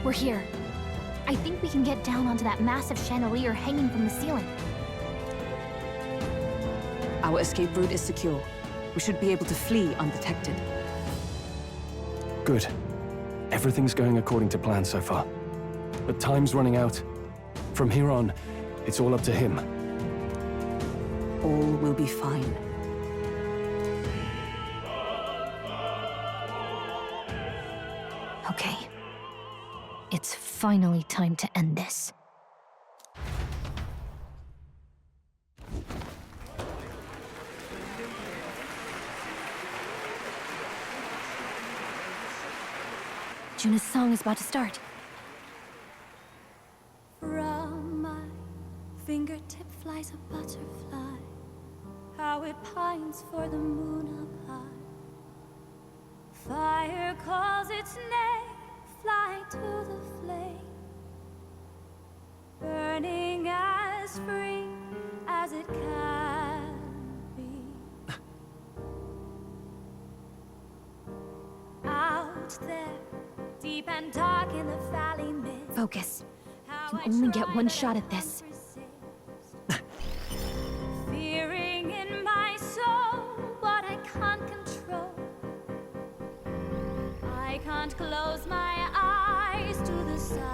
We're here. I think we can get down onto that massive chandelier hanging from the ceiling. Our escape route is secure. We should be able to flee undetected. Good. Everything's going according to plan so far. But time's running out. From here on, it's all up to him. All will be fine. Okay. It's finally time to end this. Juna's song is about to start. From my fingertip flies a butterfly, how it pines for the moon up high. Fire calls its name, fly to the flame, burning as free as it can be. Out there, deep and dark in the valley mid. Focus. You only get one shot at this. Fearing in my soul what I can't control. I can't close my eyes to the sunrise.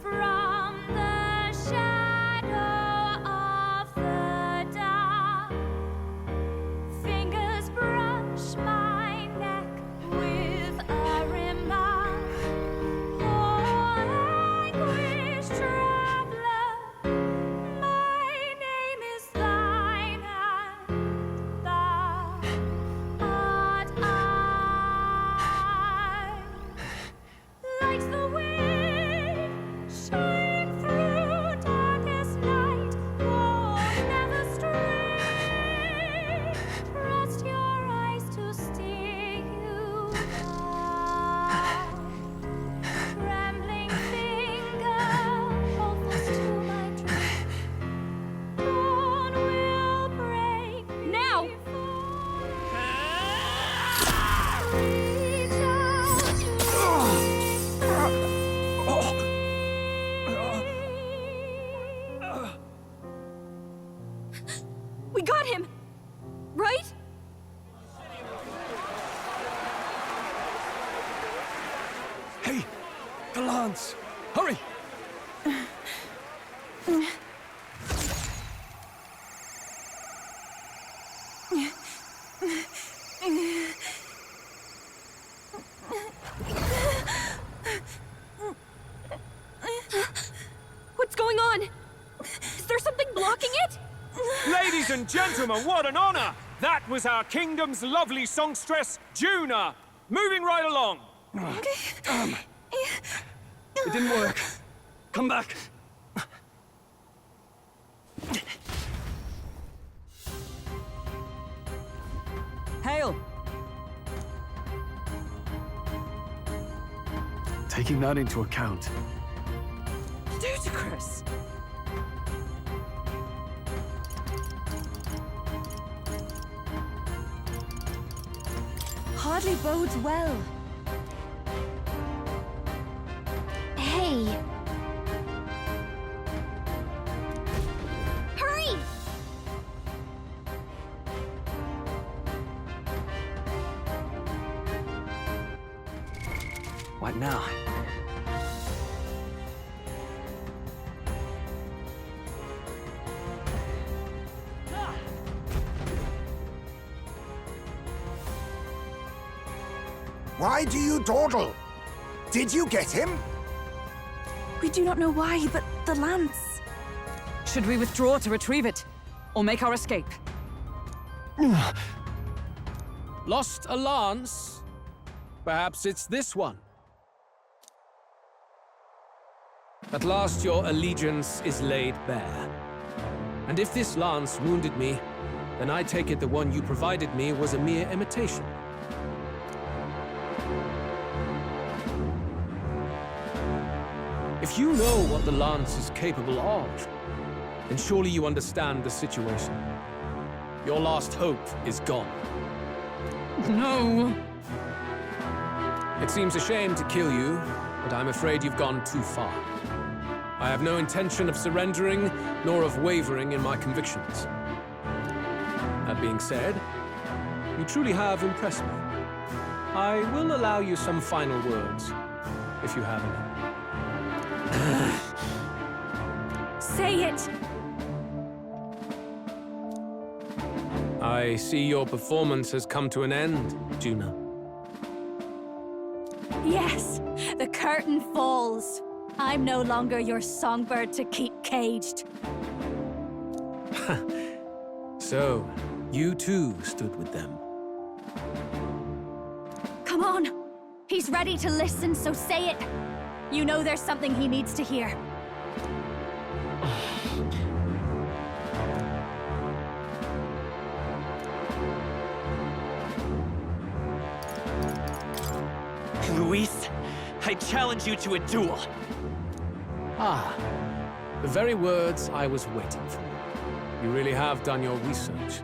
From the shadow of the dark, fingers brush my neck with a remark. Oh, anguish traveler, my name is thine, and thou art I. Like the wind, shine through darkest night. Oh, never stray. Trust your eyes to steer you right. Trembling finger, hold fast to my dream. Dawn will break now. Reach out We got him! Right? Hey! The lance! Hurry! What's going on? Is there something blocking it? Ladies and gentlemen, what an honor! That was our kingdom's lovely songstress, Juna. Moving right along. It didn't work. Come back. Hail! Taking that into account, Ludicrous! Hardly bodes well. Hey! Hurry! what now? Why do you dawdle? Did you get him? We do not know why, but the lance. Should we withdraw to retrieve it? Or make our escape? Lost a lance? Perhaps it's this one. At last your allegiance is laid bare. And if this lance wounded me, then I take it the one you provided me was a mere imitation. If you know what the lance is capable of, then surely you understand the situation. Your last hope is gone. No! It seems a shame to kill you, but I'm afraid you've gone too far. I have no intention of surrendering, nor of wavering in my convictions. That being said, you truly have impressed me. I will allow you some final words, if you have any. Say it! I see your performance has come to an end, Juna. Yes, the curtain falls. I'm no longer your songbird to keep caged. So, you too stood with them. Come on! He's ready to listen, so say it! You know there's something he needs to hear. Luis, I challenge you to a duel. Ah, the very words I was waiting for. You really have done your research.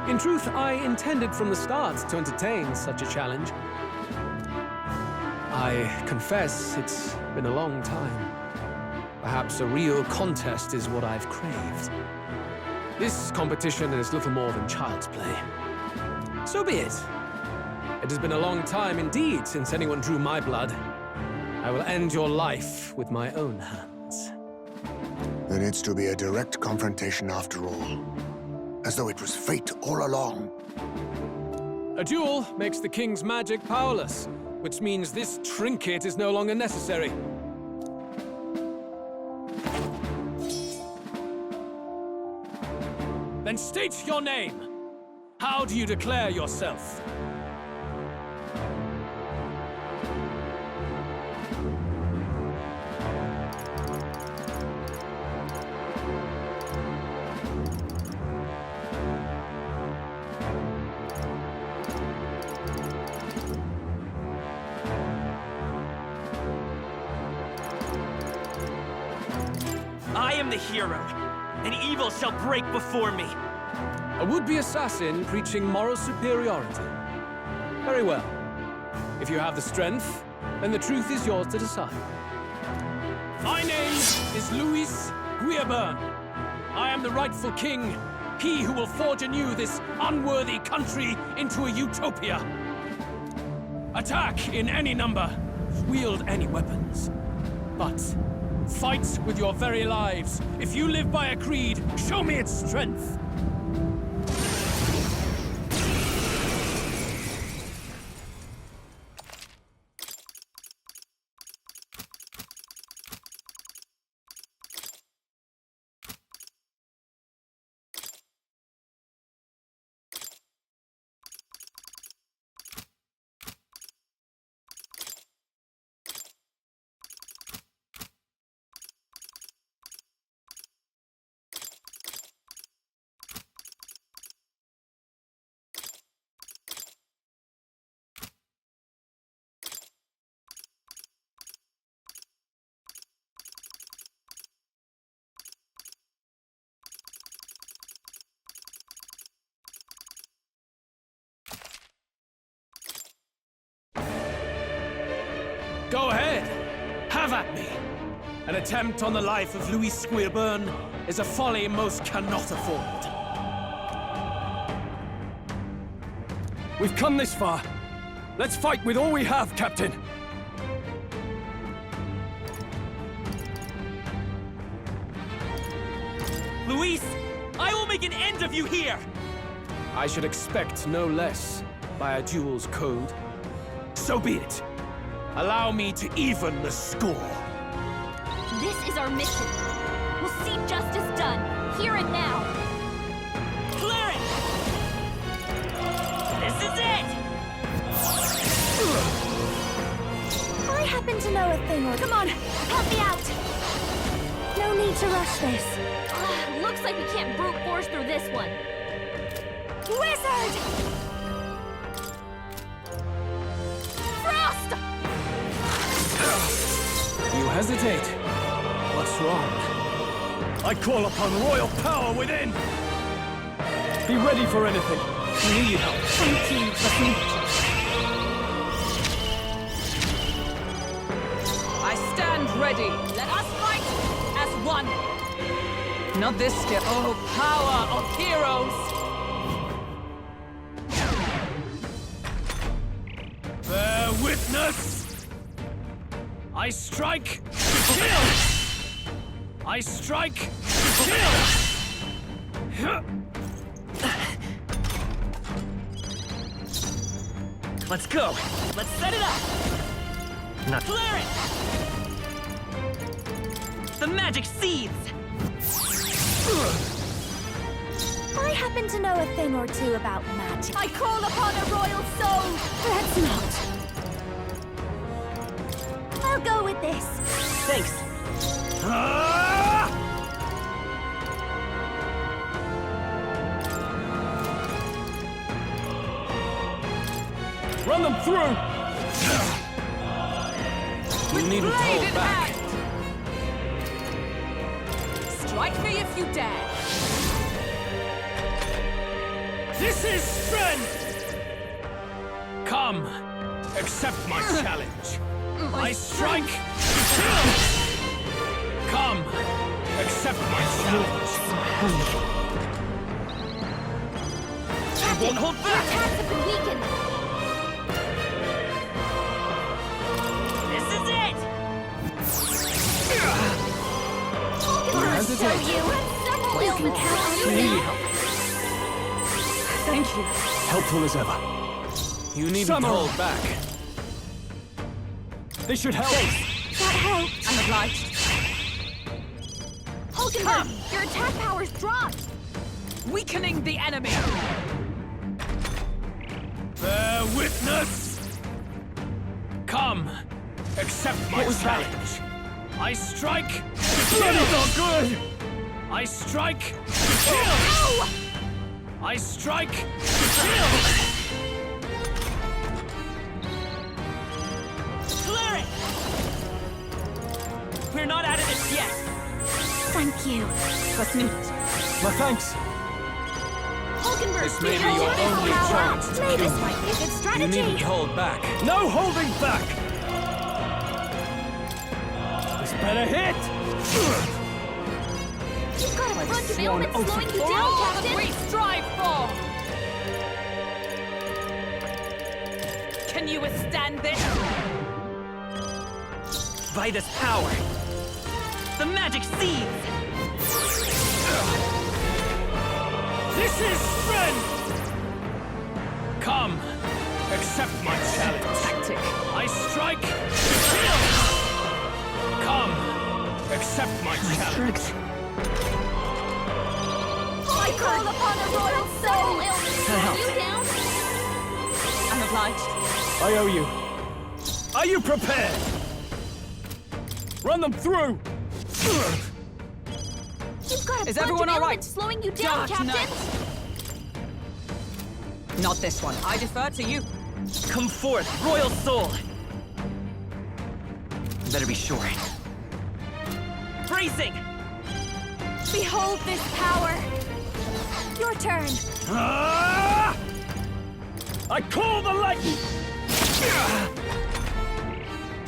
In truth, I intended from the start to entertain such a challenge. I confess it's been a long time. Perhaps a real contest is what I've craved. This competition is little more than child's play. So be it. It has been a long time indeed since anyone drew my blood. I will end your life with my own hands. There needs to be a direct confrontation after all. As though it was fate all along. A duel makes the king's magic powerless, which means this trinket is no longer necessary. Then state your name. How do you declare yourself? I am the hero, and evil shall break before me. A would-be assassin preaching moral superiority. Very well. If you have the strength, then the truth is yours to decide. My name is Luis Guiaburn. I am the rightful king, he who will forge anew this unworthy country into a utopia. Attack in any number, wield any weapons. But fight with your very lives. If you live by a creed, show me its strength. Go ahead! Have at me! An attempt on the life of Luis Guiaburn is a folly most cannot afford. We've come this far. Let's fight with all we have, Captain. Luis, I will make an end of you here! I should expect no less by a duel's code. So be it. Allow me to even the score. This is our mission. We'll see justice done, here and now. Clear it! This is it! I happen to know a thing or... Come on, help me out! No need to rush this. Looks like we can't brute force through this one. Wizard! Frost! You hesitate. What's wrong? I call upon royal power within! Be ready for anything. We need help. Thank you, but ready. Let us fight as one. Not this skill. Oh, power of heroes! Bear witness! I strike, kill! I strike, kill! Let's go. Let's set it up. Not clear it. The magic seeds. I happen to know a thing or two about magic. I call upon a royal soul! Perhaps not. I'll go with this. Thanks. Run them through! You needn't hold back. Strike me if you dare. This is strength! Come, accept my challenge. I strike, kill! Come, accept my challenge. I won't hold back. Attacks have been weakened. This is it. I'll show you. Several ailments slow you down. Thank you. Helpful as ever. You needn't Summer. hold back. This should help. That helped. I'm obliged. Hulkenberg, your attack power's dropped. Weakening the enemy. Bear witness! Come, accept my challenge. I strike, kill! Not good! I strike, kill! I strike, kill! Clear it. We're not out of this yet. Thank you. Was nicht. My thanks. Hulkenberg, This may be behold your this only power. chance to Maybe kill this me. might be a good You strategy. needn't hold back. No holding back! This better hit! You've got a bunch of sworn ailments oath slowing you For down, all that Captain. we strive for! Can you withstand this? By this power. The magic seeds. This is strength! Come, accept my challenge. Tactic. I strike, kill! Come, accept my challenge. I call upon a royal soul. Ailments slow you down. I'm obliged. I owe you. Are you prepared? Run them through! You've got a Is bunch everyone of all right? ailments slowing you down, Dark Captain. Knight. Not this one. I defer to you. Come forth, royal soul. Better be sure. Bracing. Behold this power. Your turn. Ah! I call the lightning!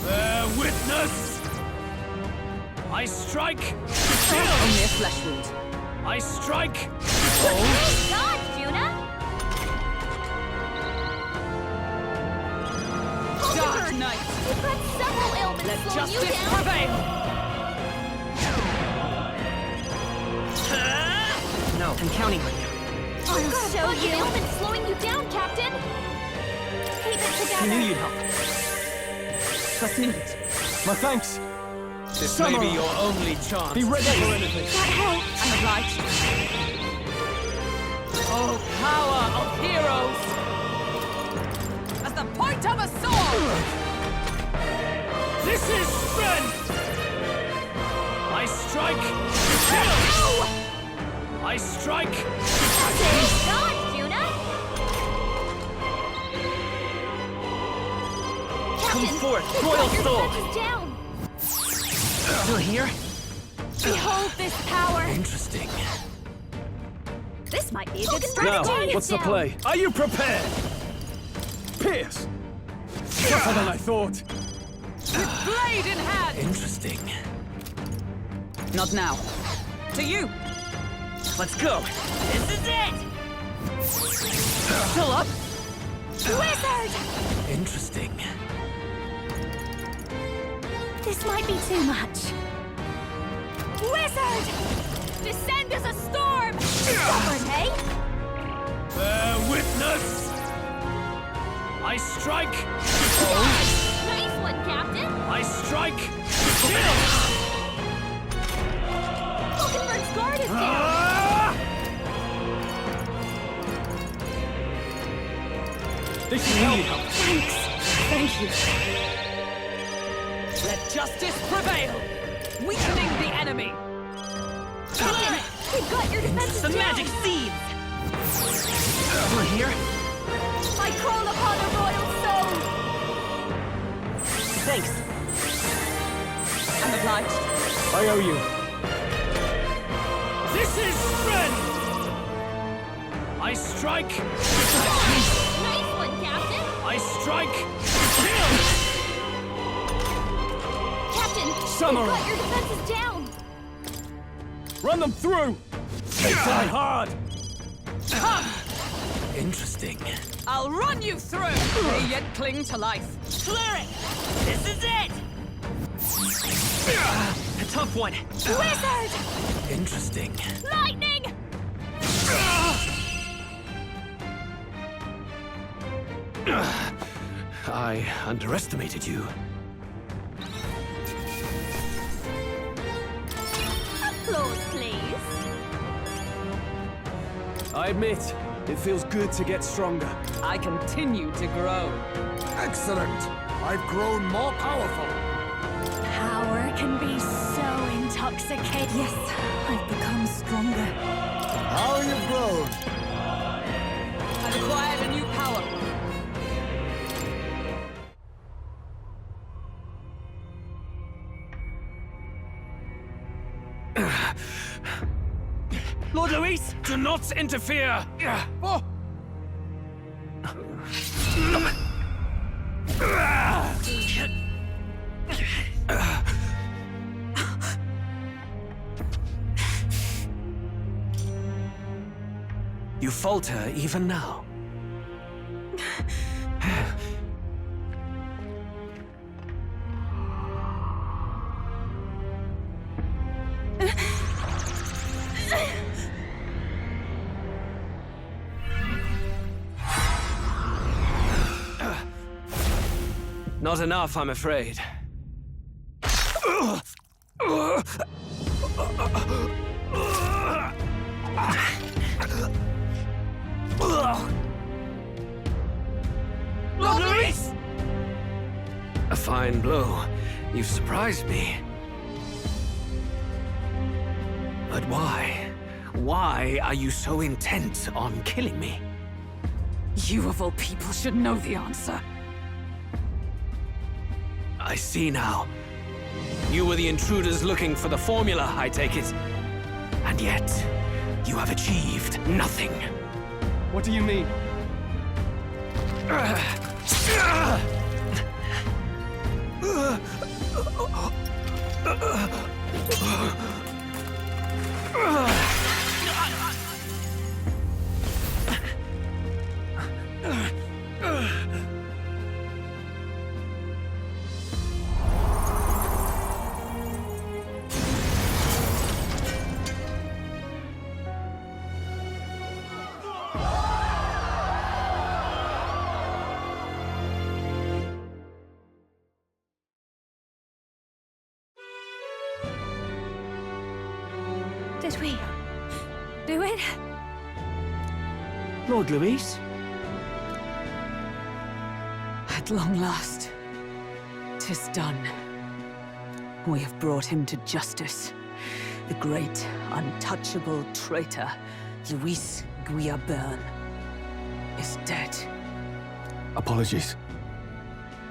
Bear witness! I strike, kill! Only a flesh wound. I strike, Thank God, Juna. Dark Knight. You've got several ailments Let slowing you justice down. prevail. No, I'm counting on you. I'll show you. Ailments slowing you down, Captain. Keep it I together. knew you'd help. Was nicht. My thanks. This Summer. may be your only chance. Be ready for anything. That helped. I'm obliged. Oh, power of heroes! As the point of a sword! This is strength! I strike, kill! I strike, Thank God, Juna. Come Captain, forth, you've royal got your soul. defenses down. Still here? Behold this power. Interesting. This might be a good Now, strategy. what's the play? Are you prepared? Pierce! Tougher than I thought. Blade in hand! Interesting. Not now. To you! Let's go. This is it! Still up? Wizard! Interesting. This might be too much. Wizard! Descend as a storm! Stubborn, eh? Bear witness! I strike! Nice one, Captain! I strike! Kill! Falkenberg's guard is down! Ah! This is really help. Thanks. Thank you. Let justice prevail! Weakening the enemy! Captain, we've got your defenses The down! magic seeds! Over here? I call upon a royal soul! Thanks. I'm obliged. I owe you. This is strength! I strike! Nice one, Captain! I strike! Kill! Captain, Samurai. we've got your defenses down! Run them through! Die hard! Interesting. I'll run you through! They yet cling to life. Cleric! This is it! A tough one. Wizard! Interesting. Lightning! I underestimated you. Applause, please. I admit, it feels good to get stronger. I continue to grow. Excellent! I've grown more powerful. Power can be so intoxicating. Yes, I've become stronger. How you've grown! I've acquired a new power. Lord Luis, do not interfere! Oh. You falter even now. Not enough, I'm afraid. Lord Luis! A fine blow. You've surprised me. But why? Why are you so intent on killing me? You of all people should know the answer. I see now. You were the intruders looking for the formula, I take it. And yet, you have achieved nothing. What do you mean? Did we do it? Lord Luis? At long last, 'tis done. We have brought him to justice. The great, untouchable traitor, Luis Guillabern, is dead. Apologies.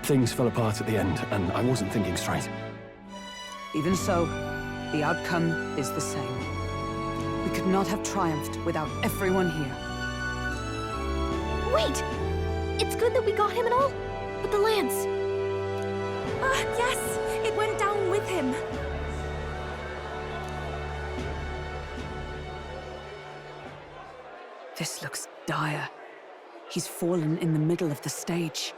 Things fell apart at the end, and I wasn't thinking straight. Even so, the outcome is the same. We could not have triumphed without everyone here. Wait! It's good that we got him and all, but the lance... Yes, it went down with him. This looks dire. He's fallen in the middle of the stage.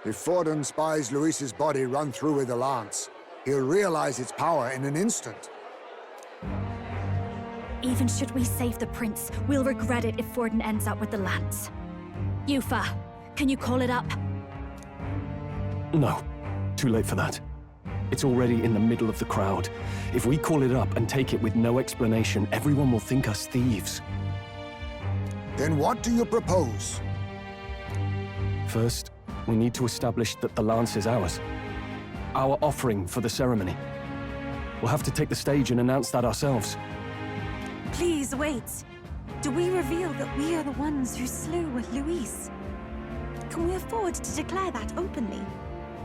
If Forden spies Luis's body run through with a lance, he'll realize its power in an instant. Even should we save the prince, we'll regret it if Forden ends up with the lance. Yufa, can you call it up? No. Too late for that. It's already in the middle of the crowd. If we call it up and take it with no explanation, everyone will think us thieves. Then what do you propose? First, we need to establish that the lance is ours. Our offering for the ceremony. We'll have to take the stage and announce that ourselves. Please wait. Do we reveal that we are the ones who slew Luis? Can we afford to declare that openly?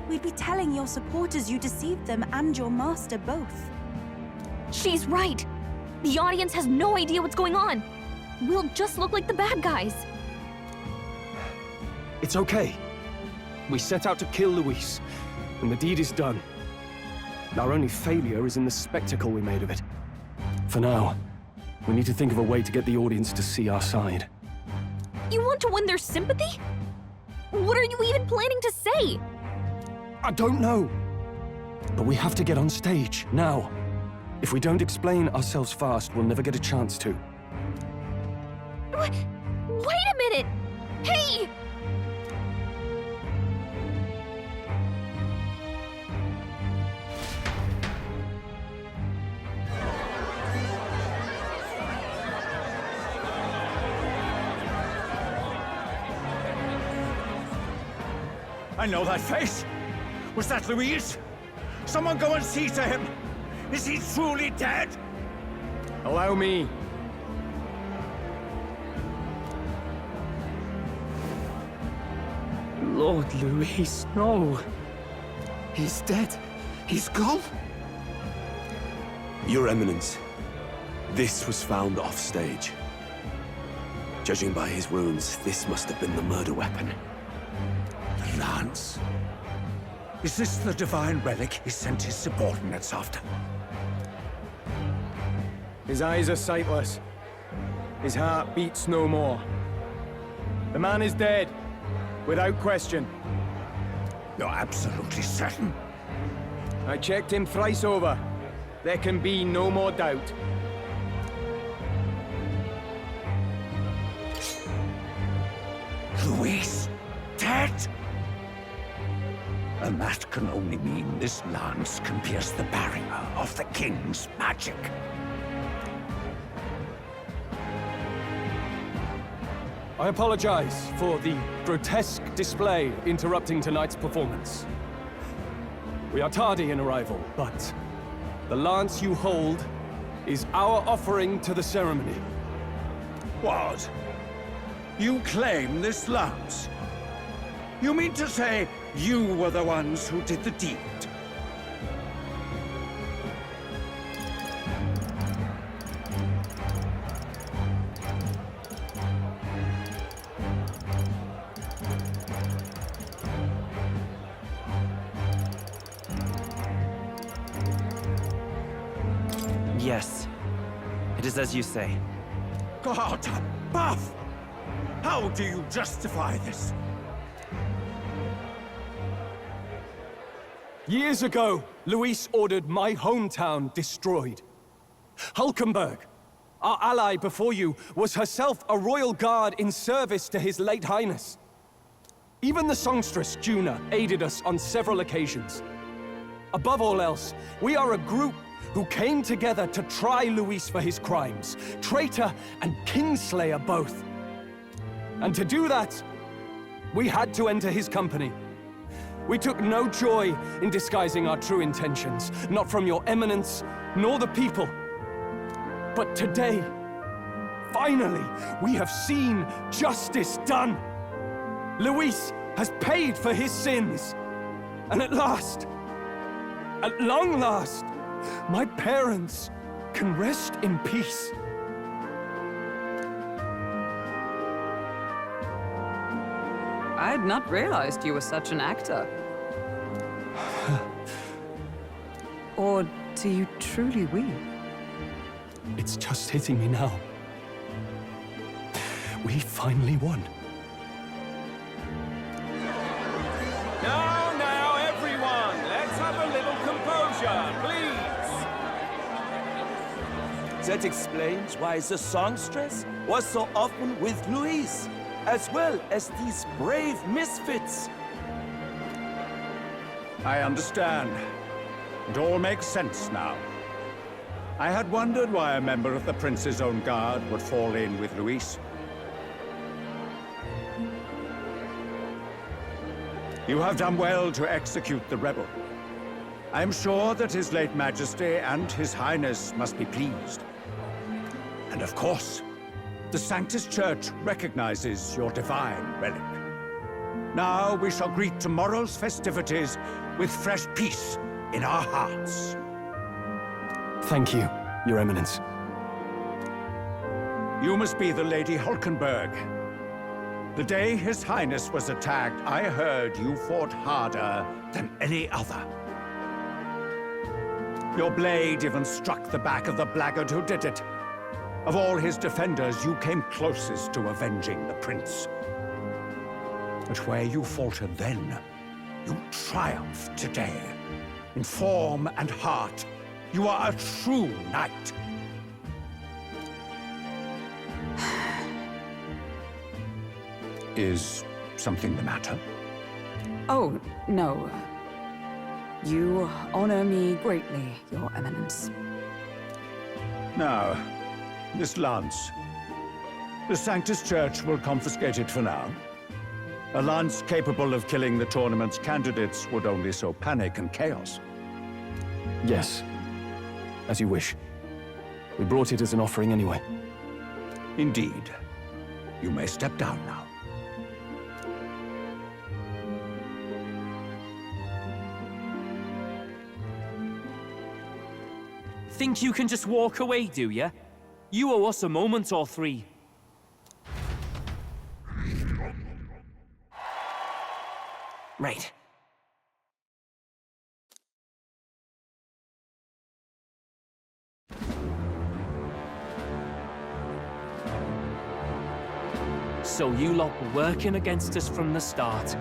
We'd be telling your supporters you deceived them and your master both. She's right. The audience has no idea what's going on. We'll just look like the bad guys. It's okay. We set out to kill Luis, and the deed is done. Our only failure is in the spectacle we made of it. For now, we need to think of a way to get the audience to see our side. You want to win their sympathy? What are you even planning to say? I don't know. But we have to get on stage, now. If we don't explain ourselves fast, we'll never get a chance to. Wait a minute! Hey! I know that face. Was that Luis? Someone go and see to him. Is he truly dead? Allow me. Lord Luis, no. He's dead. He's gone. Your Eminence, this was found off-stage. Judging by his wounds, this must have been the murder weapon. The lance. Is this the divine relic he sent his subordinates after? His eyes are sightless. His heart beats no more. The man is dead, without question. You're absolutely certain? I checked him thrice over. There can be no more doubt. Luis, dead? And that can only mean this lance can pierce the barrier of the king's magic. I apologize for the grotesque display interrupting tonight's performance. We are tardy in arrival, but the lance you hold is our offering to the ceremony. What? You claim this lance? You mean to say you were the ones who did the deed? Yes. It is as you say. God above! How do you justify this? Years ago, Luis ordered my hometown destroyed. Hulkenberg, our ally before you, was herself a royal guard in service to his late highness. Even the songstress, Juna, aided us on several occasions. Above all else, we are a group who came together to try Luis for his crimes, traitor and kingslayer both. And to do that, we had to enter his company. We took no joy in disguising our true intentions, not from your eminence, nor the people. But today, finally, we have seen justice done. Luis has paid for his sins. And at last, at long last, my parents can rest in peace. I had not realized you were such an actor. Or do you truly weep? It's just hitting me now. We finally won. Now, everyone, let's have a little composure, please. That explains why the songstress was so often with Louise, as well as these brave misfits. I understand. It all makes sense now. I had wondered why a member of the Prince's own guard would fall in with Louise. You have done well to execute the rebel. I am sure that His late Majesty and His Highness must be pleased. And of course, the Sanctus Church recognizes your divine relic. Now we shall greet tomorrow's festivities with fresh peace in our hearts. Thank you, Your Eminence. You must be the Lady Hulkenberg. The day His Highness was attacked, I heard you fought harder than any other. Your blade even struck the back of the blackguard who did it. Of all his defenders, you came closest to avenging the Prince. But where you faltered then, you triumphed today. In form and heart, you are a true knight. Is something the matter? Oh, no. You honor me greatly, Your Eminence. Now, this lance. The Sanctus Church will confiscate it for now. A lance capable of killing the tournament's candidates would only sow panic and chaos. Yes. As you wish. We brought it as an offering anyway. Indeed. You may step down now. Think you can just walk away, do ya? You owe us a moment or three. Right. So you lot were working against us from the start.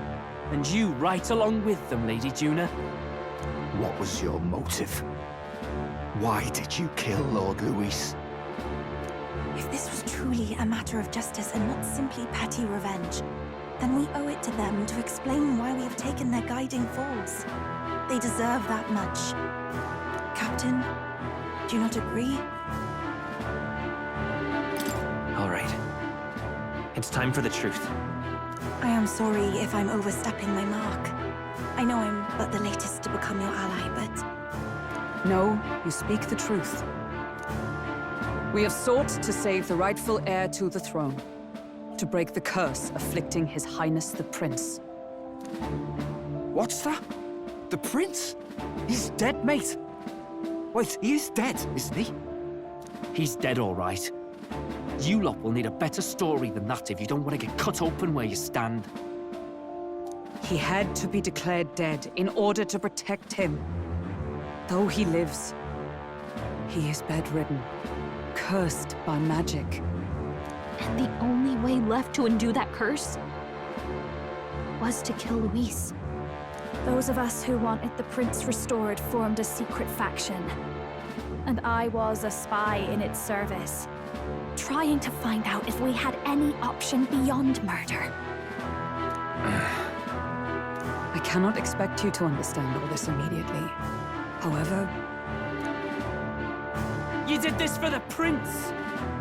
And you right along with them, Lady Juna. What was your motive? Why did you kill Lord Louis? If this was truly a matter of justice and not simply petty revenge, then we owe it to them to explain why we have taken their guiding force. They deserve that much. Captain, do you not agree? All right. It's time for the truth. I am sorry if I'm overstepping my mark. I know I'm but the latest to become your ally, but... No, you speak the truth. We have sought to save the rightful heir to the throne, to break the curse afflicting His Highness the Prince. What's that? The Prince? He's dead, mate. Wait, he is dead, isn't he? He's dead, all right. You lot will need a better story than that if you don't want to get cut open where you stand. He had to be declared dead in order to protect him. Though he lives, he is bedridden, cursed by magic. And the only way left to undo that curse was to kill Luis. Those of us who wanted the prince restored formed a secret faction. And I was a spy in its service, trying to find out if we had any option beyond murder. I cannot expect you to understand all this immediately. However... You did this for the prince!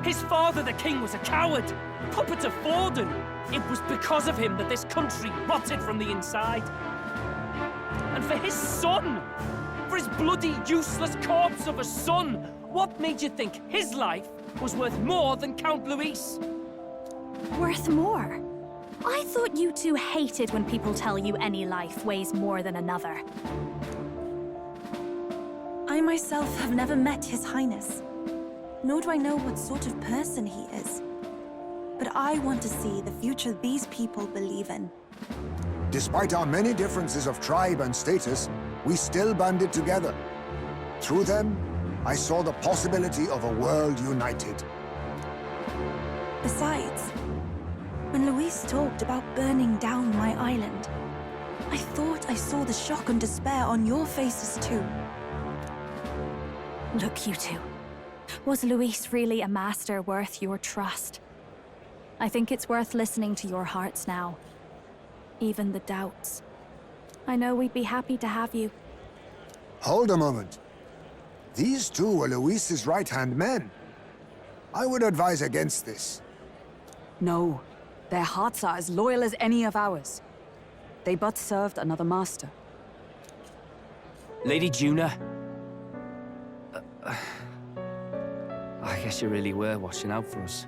His father, the king, was a coward! Puppet of Forden! It was because of him that this country rotted from the inside! And for his son! For his bloody, useless corpse of a son! What made you think his life was worth more than Count Luis? Worth more? I thought you two hated when people tell you any life weighs more than another. I myself have never met His Highness, nor do I know what sort of person he is. But I want to see the future these people believe in. Despite our many differences of tribe and status, we still banded together. Through them, I saw the possibility of a world united. Besides, when Luis talked about burning down my island, I thought I saw the shock and despair on your faces too. Look, you two. Was Luis really a master worth your trust? I think it's worth listening to your hearts now. Even the doubts. I know we'd be happy to have you. Hold a moment. These two were Luis's right-hand men. I would advise against this. No, their hearts are as loyal as any of ours. They but served another master. Lady Juna. I guess you really were watching out for us.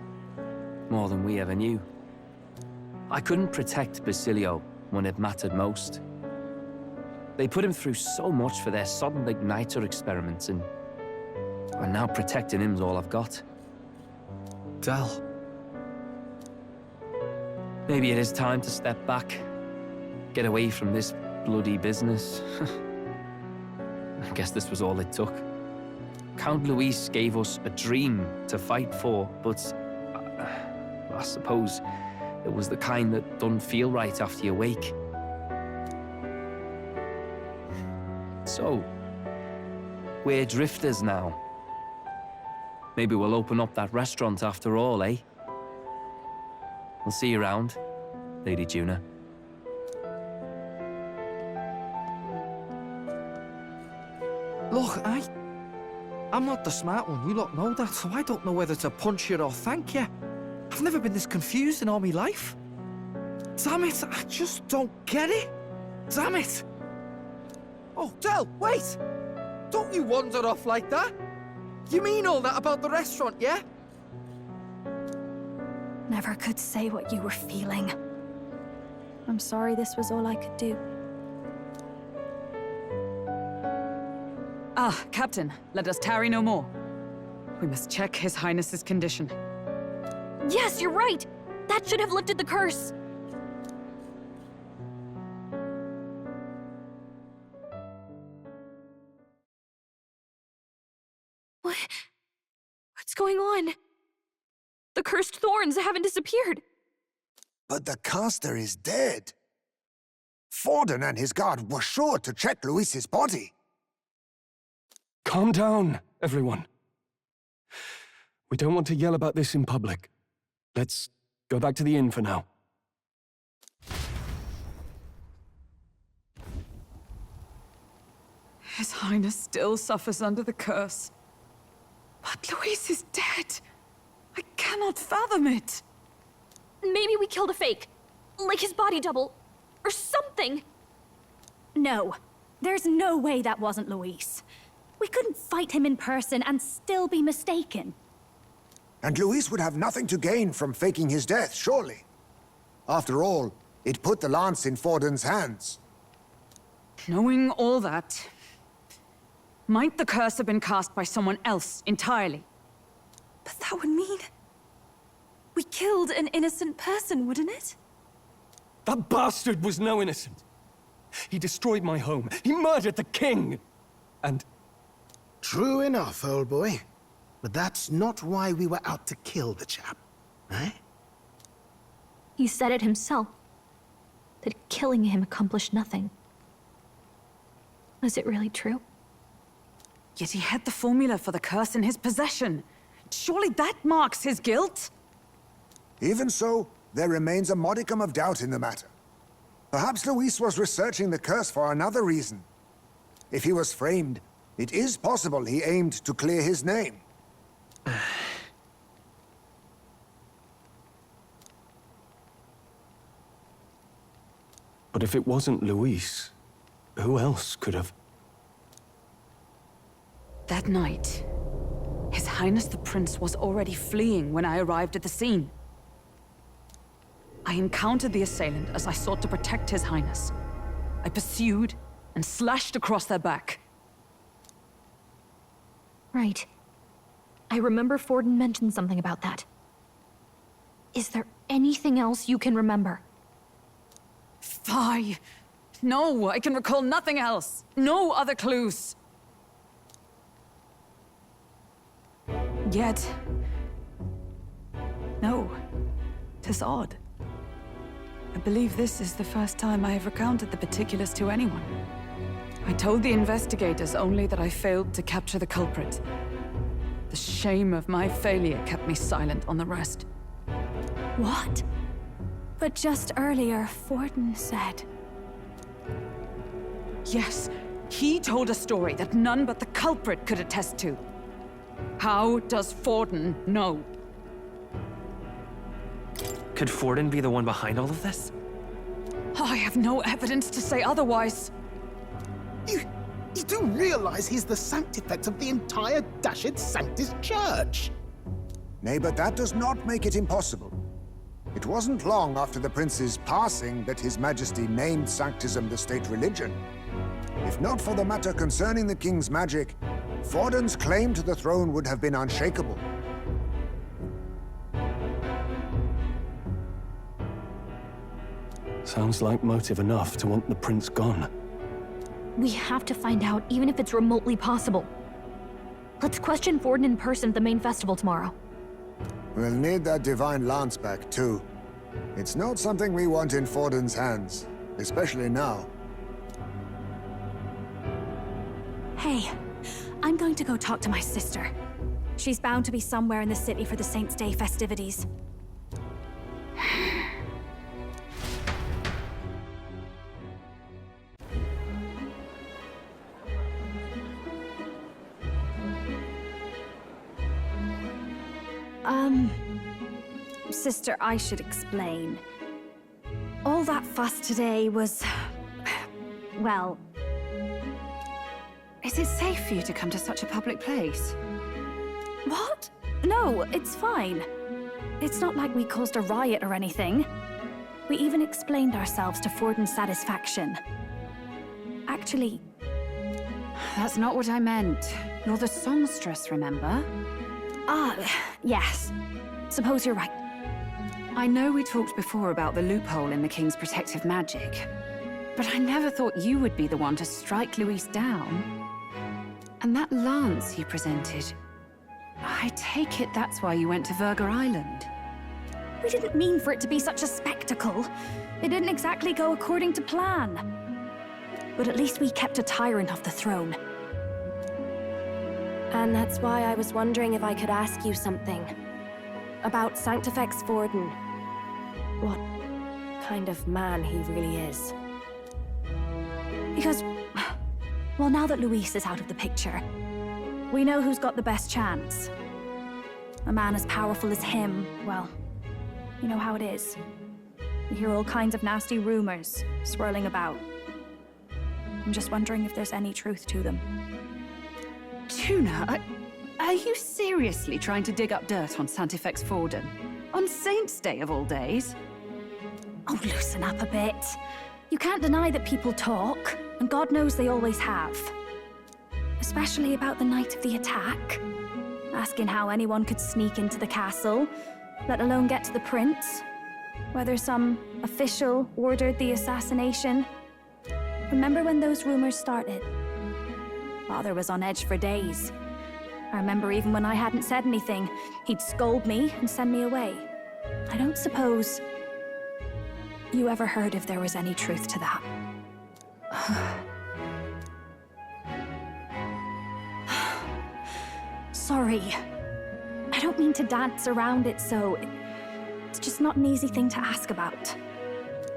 More than we ever knew. I couldn't protect Basilio when it mattered most. They put him through so much for their sodden igniter experiments, and now protecting him's all I've got. Del. Maybe it is time to step back. Get away from this bloody business. I guess this was all it took. Count Luis gave us a dream to fight for, but I suppose it was the kind that doesn't feel right after you wake. So, we're drifters now. Maybe we'll open up that restaurant after all, eh? We'll see you around, Lady Juna. Look, I'm not the smart one, you lot know that, so I don't know whether to punch you or thank you. I've never been this confused in all my life. Damn it, I just don't get it. Damn it. Oh, Del, wait! Don't you wander off like that? You mean all that about the restaurant, yeah? Never could say what you were feeling. I'm sorry this was all I could do. Ah, Captain, let us tarry no more. We must check His Highness's condition. Yes, you're right! That should have lifted the curse! What's going on? The cursed thorns haven't disappeared! But the caster is dead. Forden and his guard were sure to check Luis's body. Calm down, everyone. We don't want to yell about this in public. Let's go back to the inn for now. His Highness still suffers under the curse. But Luis is dead. I cannot fathom it. Maybe we killed a fake. Like his body double. Or something. No. There's no way that wasn't Luis. We couldn't fight him in person and still be mistaken. And Luis would have nothing to gain from faking his death, surely. After all, it put the lance in Forden's hands. Knowing all that, might the curse have been cast by someone else entirely? But that would mean... we killed an innocent person, wouldn't it? That bastard was no innocent. He destroyed my home. He murdered the king. And... True enough, old boy. But that's not why we were out to kill the chap, eh? He said it himself. That killing him accomplished nothing. Was it really true? Yet he had the formula for the curse in his possession. Surely that marks his guilt? Even so, there remains a modicum of doubt in the matter. Perhaps Luis was researching the curse for another reason. If he was framed, it is possible he aimed to clear his name. But if it wasn't Luis, who else could have... That night, His Highness the Prince was already fleeing when I arrived at the scene. I encountered the assailant as I sought to protect His Highness. I pursued and slashed across their back. Right. I remember Forden mentioned something about that. Is there anything else you can remember? Fie! No, I can recall nothing else. No other clues. And yet... no. 'Tis odd. I believe this is the first time I have recounted the particulars to anyone. I told the investigators only that I failed to capture the culprit. The shame of my failure kept me silent on the rest. What? But just earlier, Forden said... Yes, he told a story that none but the culprit could attest to. How does Forden know? Could Forden be the one behind all of this? I have no evidence to say otherwise. You do realize he's the sanctifex of the entire Dashid Sanctus Church? Nay, but that does not make it impossible. It wasn't long after the prince's passing that His Majesty named Sanctism the state religion. If not for the matter concerning the king's magic, Forden's claim to the throne would have been unshakable. Sounds like motive enough to want the prince gone. We have to find out, even if it's remotely possible. Let's question Forden in person at the main festival tomorrow. We'll need that divine lance back, too. It's not something we want in Forden's hands, especially now. Hey, I'm going to go talk to my sister. She's bound to be somewhere in the city for the Saints' Day festivities. Sister, I should explain. All that fuss today was... well... Is it safe for you to come to such a public place? What? No, it's fine. It's not like we caused a riot or anything. We even explained ourselves to Forden's satisfaction. Actually... That's not what I meant. You're the songstress, remember? Ah, yes. Suppose you're right. I know we talked before about the loophole in the king's protective magic, but I never thought you would be the one to strike Luis down. And that lance you presented, I take it that's why you went to Verga Island. We didn't mean for it to be such a spectacle. It didn't exactly go according to plan. But at least we kept a tyrant off the throne. And that's why I was wondering if I could ask you something. About Sanctifex Forden. What kind of man he really is. Because, well, now that Luis is out of the picture, we know who's got the best chance. A man as powerful as him, well, you know how it is. You hear all kinds of nasty rumors swirling about. I'm just wondering if there's any truth to them. Tuna, are you seriously trying to dig up dirt on Sanctifex Forden? On Saints' Day of all days? Oh, loosen up a bit. You can't deny that people talk, and God knows they always have. Especially about the night of the attack. Asking how anyone could sneak into the castle, let alone get to the prince. Whether some official ordered the assassination. Remember when those rumors started? Father was on edge for days. I remember even when I hadn't said anything, he'd scold me and send me away. I don't suppose you ever heard if there was any truth to that. Sorry. I don't mean to dance around it, so... It's just not an easy thing to ask about.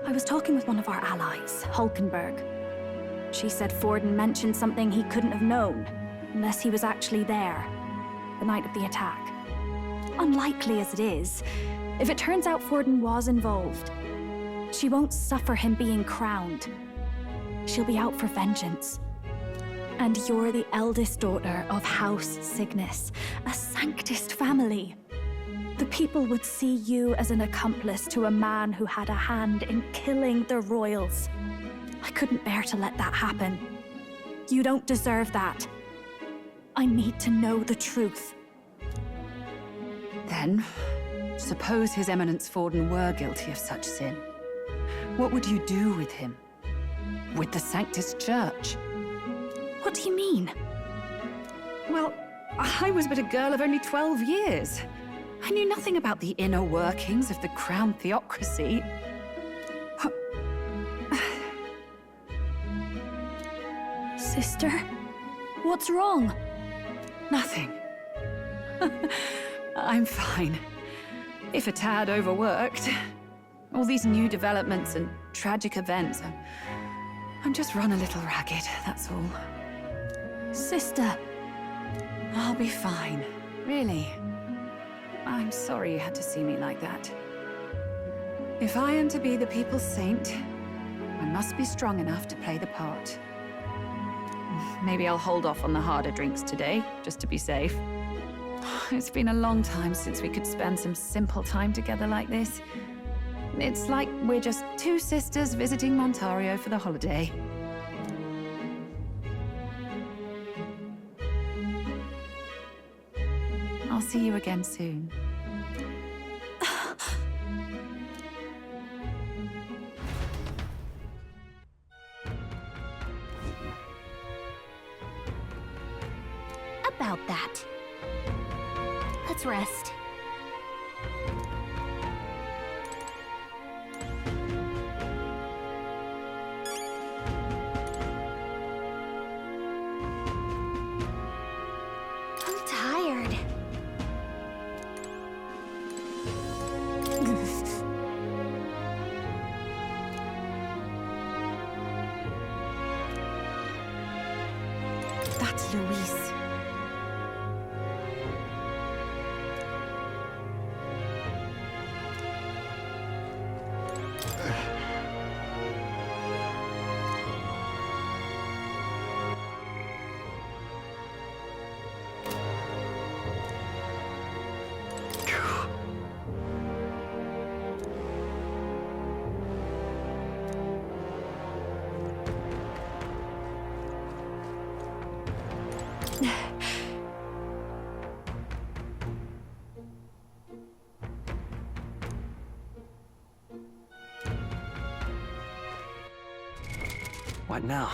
I was talking with one of our allies, Hulkenberg. She said Forden mentioned something he couldn't have known, unless he was actually there, the night of the attack. Unlikely as it is, if it turns out Forden was involved, she won't suffer him being crowned. She'll be out for vengeance. And you're the eldest daughter of House Cygnus, a Sanctist family. The people would see you as an accomplice to a man who had a hand in killing the royals. I couldn't bear to let that happen. You don't deserve that. I need to know the truth. Then, suppose His Eminence Forden were guilty of such sin. What would you do with him? With the Sanctus Church? What do you mean? Well, I was but a girl of only 12 years. I knew nothing about the inner workings of the crown theocracy. Sister? What's wrong? Nothing. I'm fine. If a tad overworked. All these new developments and tragic events. I'm just run a little ragged, that's all. Sister. I'll be fine. Really. I'm sorry you had to see me like that. If I am to be the people's saint, I must be strong enough to play the part. Maybe I'll hold off on the harder drinks today, just to be safe. It's been a long time since we could spend some simple time together like this. It's like we're just two sisters visiting Montario for the holiday. I'll see you again soon. About that. Let's rest. I'm tired. That's Luis. What now?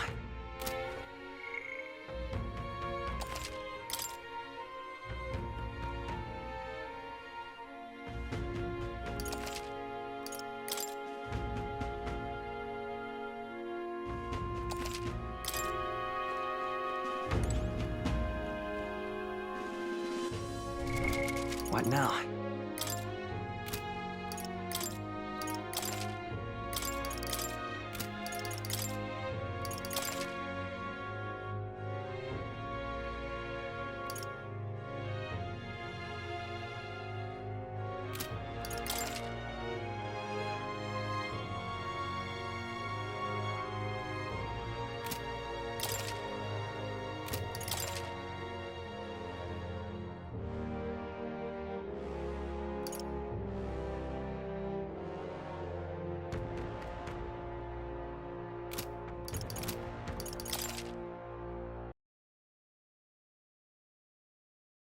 What now?